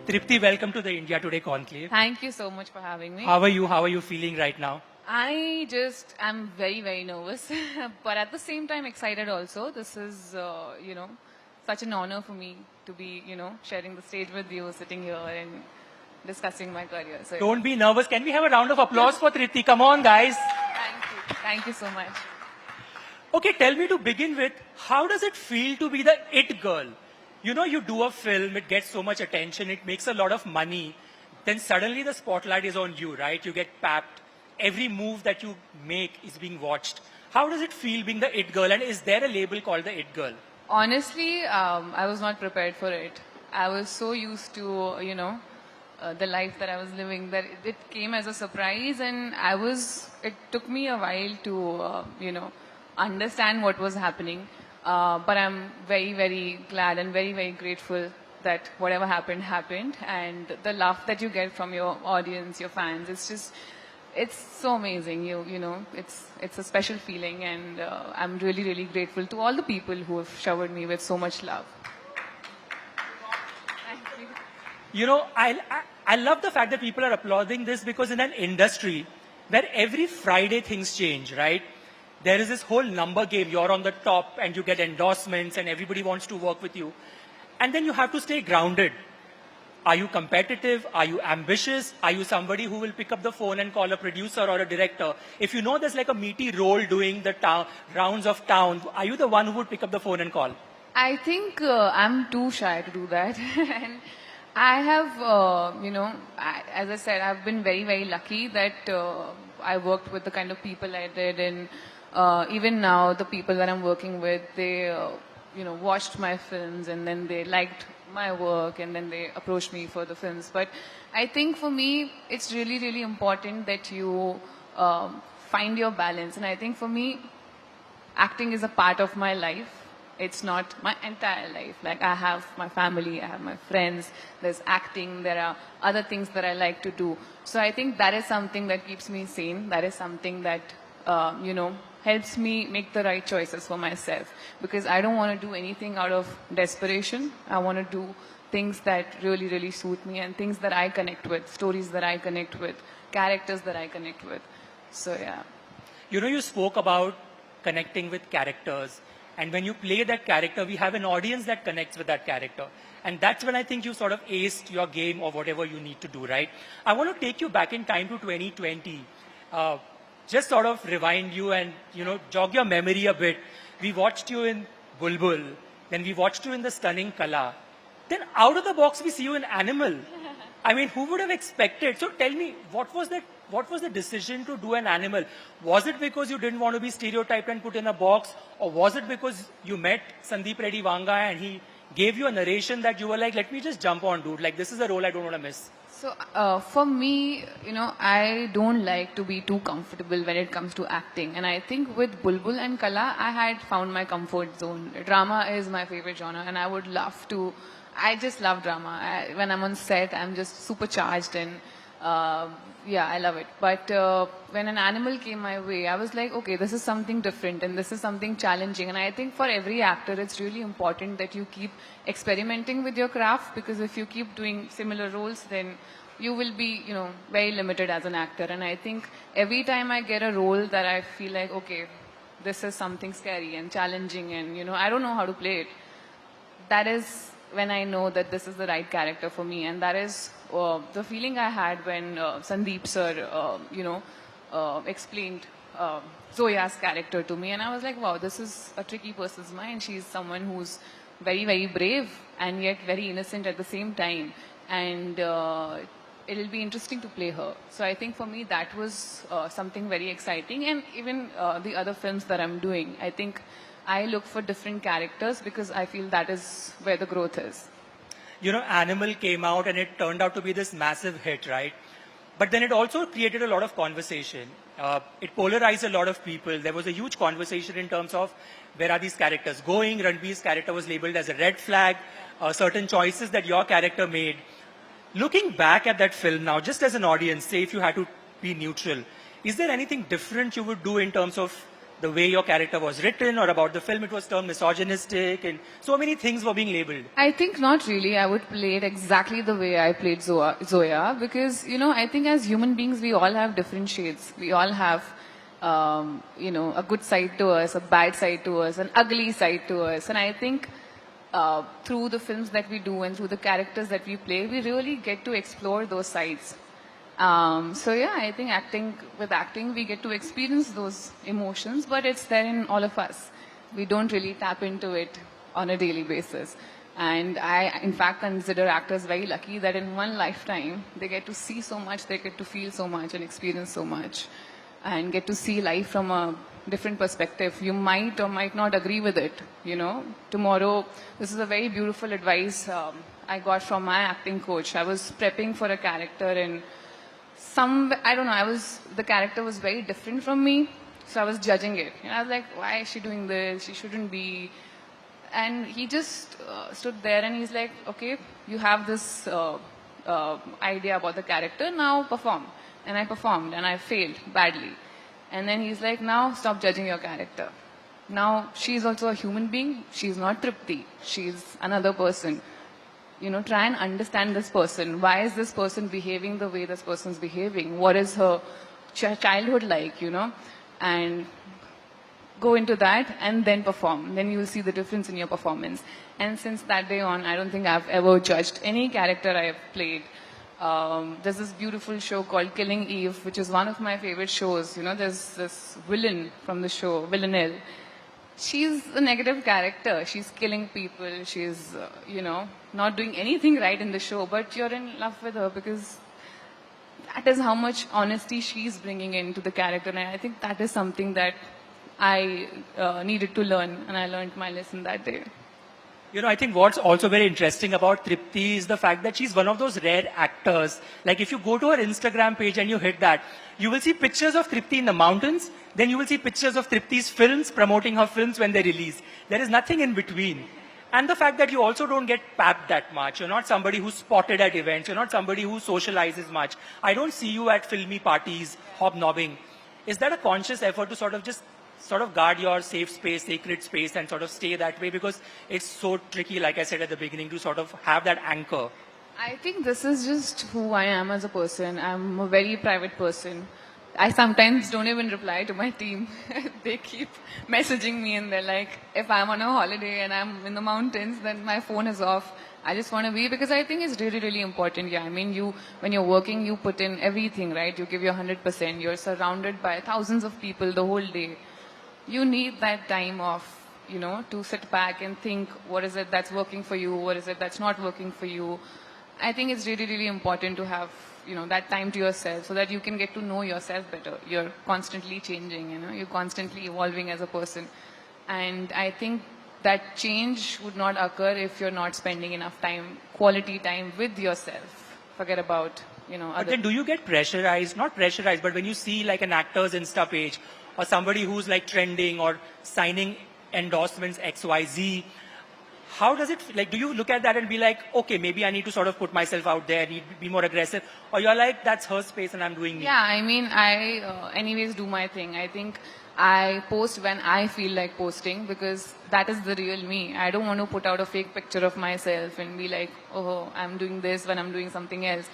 Tripti, welcome to the India Today Conclave. Thank you so much for having me. How are you? How are you feeling right now? I'm very, very nervous, but at the same time excited also. This is, such an honor for me to be, sharing the stage with you, sitting here and discussing my career. So, Don't be nervous. Can we have a round of applause for Tripti? Come on, guys. thank you. Thank you so much. Okay, tell me to begin with, how does it feel to be the it girl? You know, you do a film, it gets so much attention, it makes a lot of money. Then suddenly the spotlight is on you, right? You get papped. Every move that you make is being watched. How does it feel being the it girl? And is there a label called the it girl? Honestly, I was not prepared for it. I was so used to, the life that I was living that it came as a surprise, and it took me a while to, understand what was happening. But I'm very, very glad and very, very grateful that whatever happened, happened. And the love that you get from your audience, your fans, it's so amazing. It's a special feeling, and I'm really, really grateful to all the people who have showered me with so much love. Thank you. You know, I love the fact that people are applauding this because in an industry where every Friday things change, right? There is this whole number game. You're on the top and you get endorsements and everybody wants to work with you. And then you have to stay grounded. Are you competitive? Are you ambitious? Are you somebody who will pick up the phone and call a producer or a director? If you know there's like a meaty role doing the rounds of town, are you the one who would pick up the phone and call? I think I'm too shy to do that. And I have, as I said, I've been very, very lucky that I worked with the kind of people I did, and even now the people that I'm working with, they, watched my films and then they liked my work and then they approached me for the films. But I think for me, it's really, really important that you find your balance. And I think for me, acting is a part of my life. It's not my entire life. Like, I have my family, I have my friends, there's acting, there are other things that I like to do. So I think that is something that keeps me sane. That is something that, helps me make the right choices for myself. Because I don't want to do anything out of desperation. I want to do things that really, really suit me and things that I connect with, stories that I connect with, characters that I connect with. So, yeah. You know, you spoke about connecting with characters. And when you play that character, we have an audience that connects with that character. And that's when I think you sort of aced your game or whatever you need to do, right? I want to take you back in time to 2020. Just sort of rewind you and, jog your memory a bit. We watched you in Bulbul. Then we watched you in The Stunning Kala. Then out of the box, we see you in Animal. I mean, who would have expected? So tell me, what was the decision to do an Animal? Was it because you didn't want to be stereotyped and put in a box? Or was it because you met Sandeep Reddy Vanga and he gave you a narration that you were like, let me just jump on, dude. Like, this is a role I don't want to miss. So for me, I don't like to be too comfortable when it comes to acting. And I think with Bulbul and Kala, I had found my comfort zone. Drama is my favorite genre, and I just love drama. When I'm on set, I'm just supercharged and I love it. But when an Animal came my way, I was like, okay, this is something different and this is something challenging. And I think for every actor, it's really important that you keep experimenting with your craft, because if you keep doing similar roles, then you will be, very limited as an actor. And I think every time I get a role that I feel like, okay, this is something scary and challenging and, I don't know how to play it, that is when I know that this is the right character for me. And that is the feeling I had when Sandeep sir, explained Zoya's character to me. And I was like, wow, this is a tricky person's mind. She's someone who's very, very brave and yet very innocent at the same time. And it'll be interesting to play her. So I think for me, that was something very exciting. And even the other films that I'm doing, I think I look for different characters because I feel that is where the growth is. Animal came out and it turned out to be this massive hit, right? But then it also created a lot of conversation. It polarized a lot of people. There was a huge conversation in terms of where are these characters going. Ranbir's character was labeled as a red flag. Certain choices that your character made. Looking back at that film now, just as an audience, say if you had to be neutral, is there anything different you would do in terms of the way your character was written or about the film it was termed misogynistic and so many things were being labeled? I think not really. I would play it exactly the way I played Zoya because, I think as human beings, we all have different shades. We all have, a good side to us, a bad side to us, an ugly side to us. And I think through the films that we do and through the characters that we play, we really get to explore those sides. So yeah, I think with acting, we get to experience those emotions, but it's there in all of us. We don't really tap into it on a daily basis. And I, in fact, consider actors very lucky that in one lifetime, they get to see so much, they get to feel so much and experience so much and get to see life from a different perspective. You might or might not agree with it, Tomorrow, this is a very beautiful advice I got from my acting coach. I was prepping for a character in the character was very different from me, so I was judging it. I was like, why is she doing this? She shouldn't be. And he just stood there and he's like, okay, you have this idea about the character, now perform. And I performed and I failed badly. And then he's like, now stop judging your character. Now she's also a human being. She's not Tripti. She's another person. Try and understand this person. Why is this person behaving the way this person's behaving? What is her childhood like, And go into that and then perform. Then you will see the difference in your performance. And since that day on, I don't think I've ever judged any character I have played. There's this beautiful show called Killing Eve, which is one of my favorite shows. There's this villain from the show, Villanelle. She's a negative character. She's killing people. She's, not doing anything right in the show, but you're in love with her because that is how much honesty she's bringing into the character. And I think that is something that I needed to learn, and I learned my lesson that day. I think what's also very interesting about Tripti is the fact that she's one of those rare actors. Like if you go to her Instagram page and you hit that, you will see pictures of Tripti in the mountains, then you will see pictures of Tripti's films, promoting her films when they release. There is nothing in between. And the fact that you also don't get papped that much. You're not somebody who's spotted at events. You're not somebody who socializes much. I don't see you at filmy parties, hobnobbing. Is that a conscious effort to sort of guard your safe space, sacred space, and sort of stay that way? Because it's so tricky, like I said at the beginning, to sort of have that anchor. I think this is just who I am as a person. I'm a very private person. I sometimes don't even reply to my team. They keep messaging me and they're like, if I'm on a holiday and I'm in the mountains, then my phone is off. I just want to be, because I think it's really, really important. Yeah, I mean, when you're working, you put in everything, right? You give your 100%. You're surrounded by thousands of people the whole day. You need that time off, to sit back and think, what is it that's working for you? What is it that's not working for you? I think it's really, really important to have, that time to yourself so that you can get to know yourself better. You're constantly changing, you're constantly evolving as a person. And I think that change would not occur if you're not spending enough time, quality time with yourself. Forget about, But then do you get pressurized? Not pressurized, but when you see like an actor's Insta page or somebody who's like trending or signing endorsements XYZ, how does it, like, do you look at that and be like, okay, maybe I need to sort of put myself out there, need to be more aggressive? Or you're like, that's her space and I'm doing me? Yeah, I mean, I anyways do my thing. I think I post when I feel like posting because that is the real me. I don't want to put out a fake picture of myself and be like, oh, I'm doing this when I'm doing something else.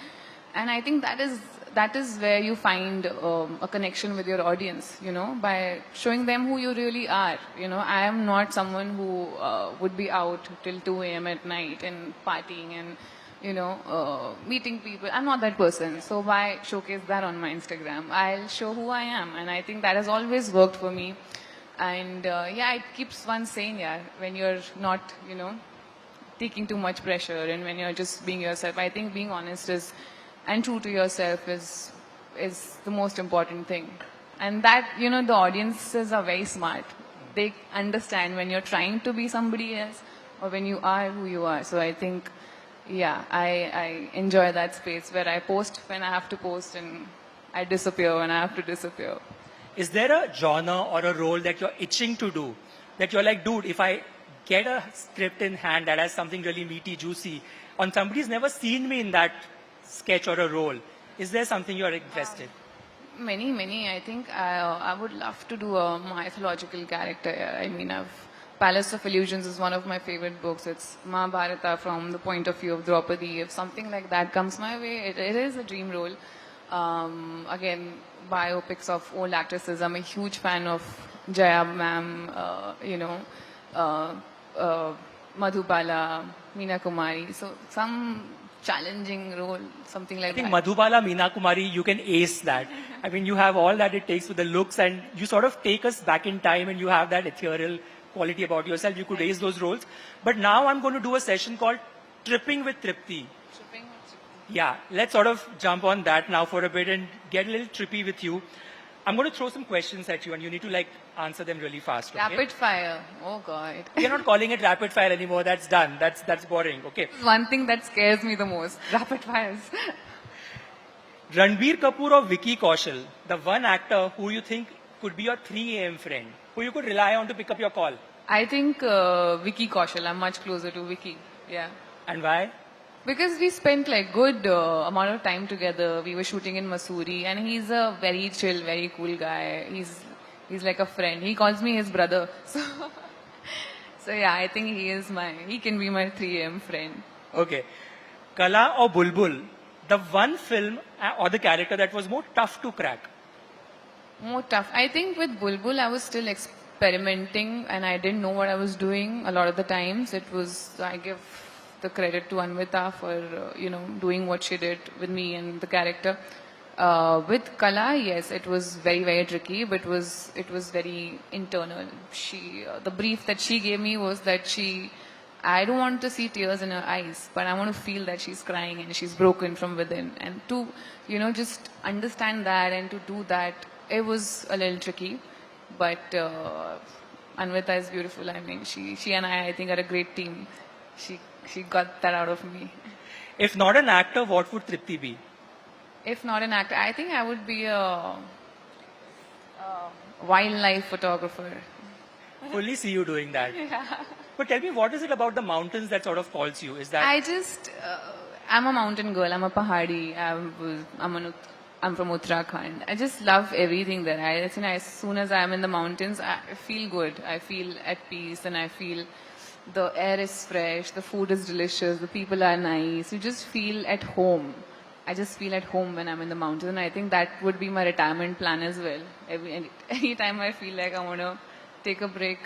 And I think that is where you find a connection with your audience, by showing them who you really are. I am not someone who would be out till 2 a.m. at night and partying and, meeting people. I'm not that person. So why showcase that on my Instagram? I'll show who I am. And I think that has always worked for me. And it keeps one sane, when you're not, taking too much pressure and when you're just being yourself. I think being honest and true to yourself is the most important thing. And that, the audiences are very smart. They understand when you're trying to be somebody else or when you are who you are. So I think, I enjoy that space where I post when I have to post and I disappear when I have to disappear. Is there a genre or a role that you're itching to do? That you're like, dude, if I get a script in hand that has something really meaty, juicy, and somebody's never seen me in that sketch or a role, is there something you're interested? Many. I think I would love to do a mythological character. I mean, Palace of Illusions is one of my favorite books. It's Mahabharata from the point of view of Draupadi. If something like that comes my way, it is a dream role. Again, biopics of old actresses. I'm a huge fan of Jaya ma'am, uh, uh, Madhubala, Meena Kumari. So some challenging role, something like I think that. Madhubala, Meena Kumari, you can ace that. I mean, you have all that it takes with the looks, and you sort of take us back in time, and you have that ethereal quality about yourself. You could ace those roles. But now I'm going to do a session called Tripping with Tripti. Yeah, let's sort of jump on that now for a bit and get a little trippy with you. I'm going to throw some questions at you, and you need to like answer them really fast. Okay? Rapid fire. Oh God. We're not calling it rapid fire anymore. That's done. That's boring. Okay. One thing that scares me the most. Rapid fires. Ranbir Kapoor or Vicky Kaushal, the one actor who you think could be your 3 a.m. friend, who you could rely on to pick up your call. I think Vicky Kaushal. I'm much closer to Vicky. Yeah. And why? Because we spent like good amount of time together. We were shooting in Mussoorie, and he's a very chill, very cool guy. He's like a friend. He calls me his brother. So yeah, I think he can be my 3 a.m. friend. Okay. Kala or Bulbul, the one film or the character that was more tough to crack. More tough. I think with Bulbul, I was still experimenting, and I didn't know what I was doing. A lot of the times, I give the credit to Anvita for doing what she did with me and the character. With Kala, yes, it was very tricky, but it was very internal. The brief that she gave me was that I don't want to see tears in her eyes, but I want to feel that she's crying and she's broken from within. And to just understand that and to do that, it was a little tricky. But Anvita is beautiful. I mean, she and I think, are a great team. She got that out of me. If not an actor, what would Tripti be? If not an actor, I think I would be a wildlife photographer. Fully see you doing that. Yeah. But tell me, what is it about the mountains that sort of calls you? Is that I'm a mountain girl. I'm a pahadi. I'm from Uttarakhand. I just love everything there. I think as soon as I'm in the mountains, I feel good. I feel at peace, and I feel the air is fresh, the food is delicious, the people are nice. You just feel at home. I just feel at home when I'm in the mountains, and I think that would be my retirement plan as well. Anytime I feel like I want to take a break,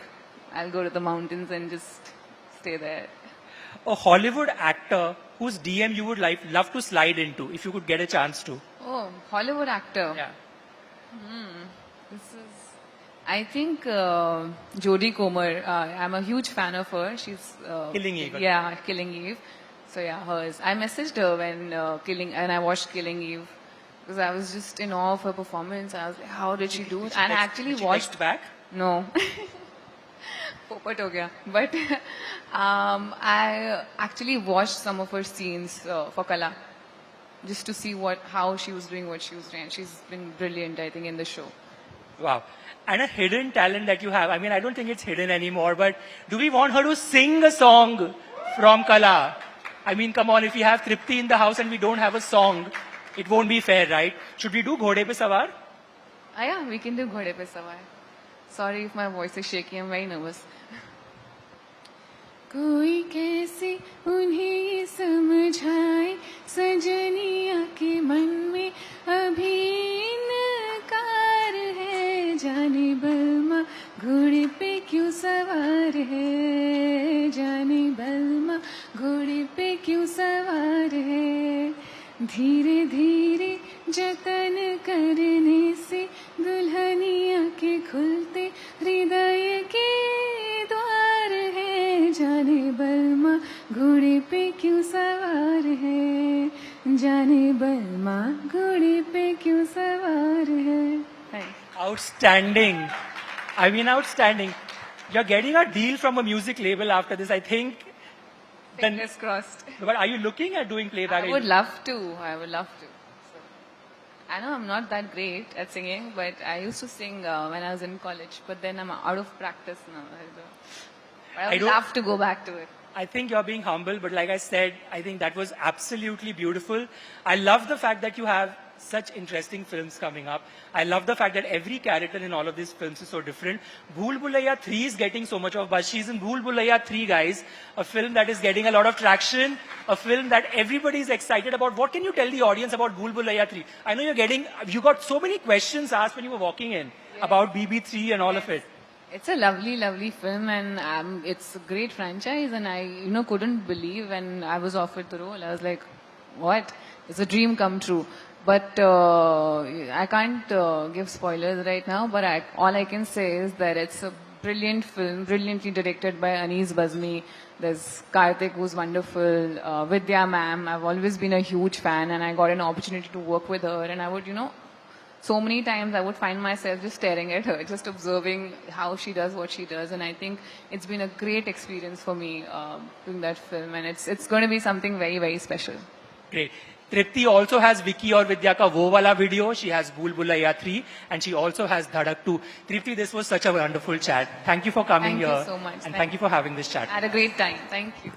I'll go to the mountains and just stay there. a Hollywood actor whose DM you would love to slide into if you could get a chance to? Oh, Hollywood actor. Yeah. I think Jodie Comer. I'm a huge fan of her. She's Killing Eve. Yeah, Killing Eve. So yeah, hers. I messaged her when I watched Killing Eve because I was just in awe of her performance. I was like, how did she do it? And I actually Did she watched. text back? No. Popat ho gaya. But I actually watched some of her scenes for Kala just to see how she was doing what she was doing. She's been brilliant, I think, in the show. Wow. And a hidden talent that you have. I mean, I don't think it's hidden anymore, but do we want her to sing a song from Kala? I mean, come on, if we have Tripti in the house and we don't have a song, it won't be fair, right? Should we do Ghode Pe Sawar? Yeah, we can do Ghode Pe Sawar. Sorry if my voice is shaky, I'm very nervous. कोई कैसे उन्हें समझाए सजनिया के मन में अभी इनकार है जाने बलमा घोड़े पे क्यों सवार है जाने बलमा घोड़े पे क्यों सवार है धीरे धीरे जतन करने से दुल्हनिया के खुलते हृदय के द्वार है जाने बलमा घोड़े पे क्यों सवार है जाने बलमा घोड़े पे क्यों सवार है. Outstanding. I mean, outstanding. You're getting a deal from a music label after this, I think. Fingers crossed. But are you looking at doing playback? I would love to. So, I know I'm not that great at singing, but I used to sing when I was in college. But then I'm out of practice now. But I would love to go back to it. I think you're being humble, but like I said, I think that was absolutely beautiful. I love the fact that you have such interesting films coming up. I love the fact that every character in all of these films is so different. Bhool Bhulaiya 3 is getting so much of buzz. She's in Bhool Bhulaiya 3, guys. A film that is getting a lot of traction. A film that everybody is excited about. What can you tell the audience about Bhool Bhulaiya 3? I know you got so many questions asked when you were walking in about BB3 and all of it. It's a lovely, lovely film, and it's a great franchise. And I, couldn't believe when I was offered the role. I was like, "What? It's a dream come true." But I can't give spoilers right now. But all I can say is that it's a brilliant film, brilliantly directed by Anees Bazmi. There's Karthik, who's wonderful. Vidya ma'am, I've always been a huge fan, and I got an opportunity to work with her. And I would, so many times I would find myself just staring at her, just observing how she does what she does. And I think it's been a great experience for me doing that film. And it's going to be something very, very special. Great. Tripti also has Vicky or Vidya ka wo wala video. She has Bhool Bhulaiya 3 and she also has Dhadak 2. Tripti, this was such a wonderful chat. Thank you for coming here. Thank you so much. And thank you for having this chat. I had a great time. Thank you.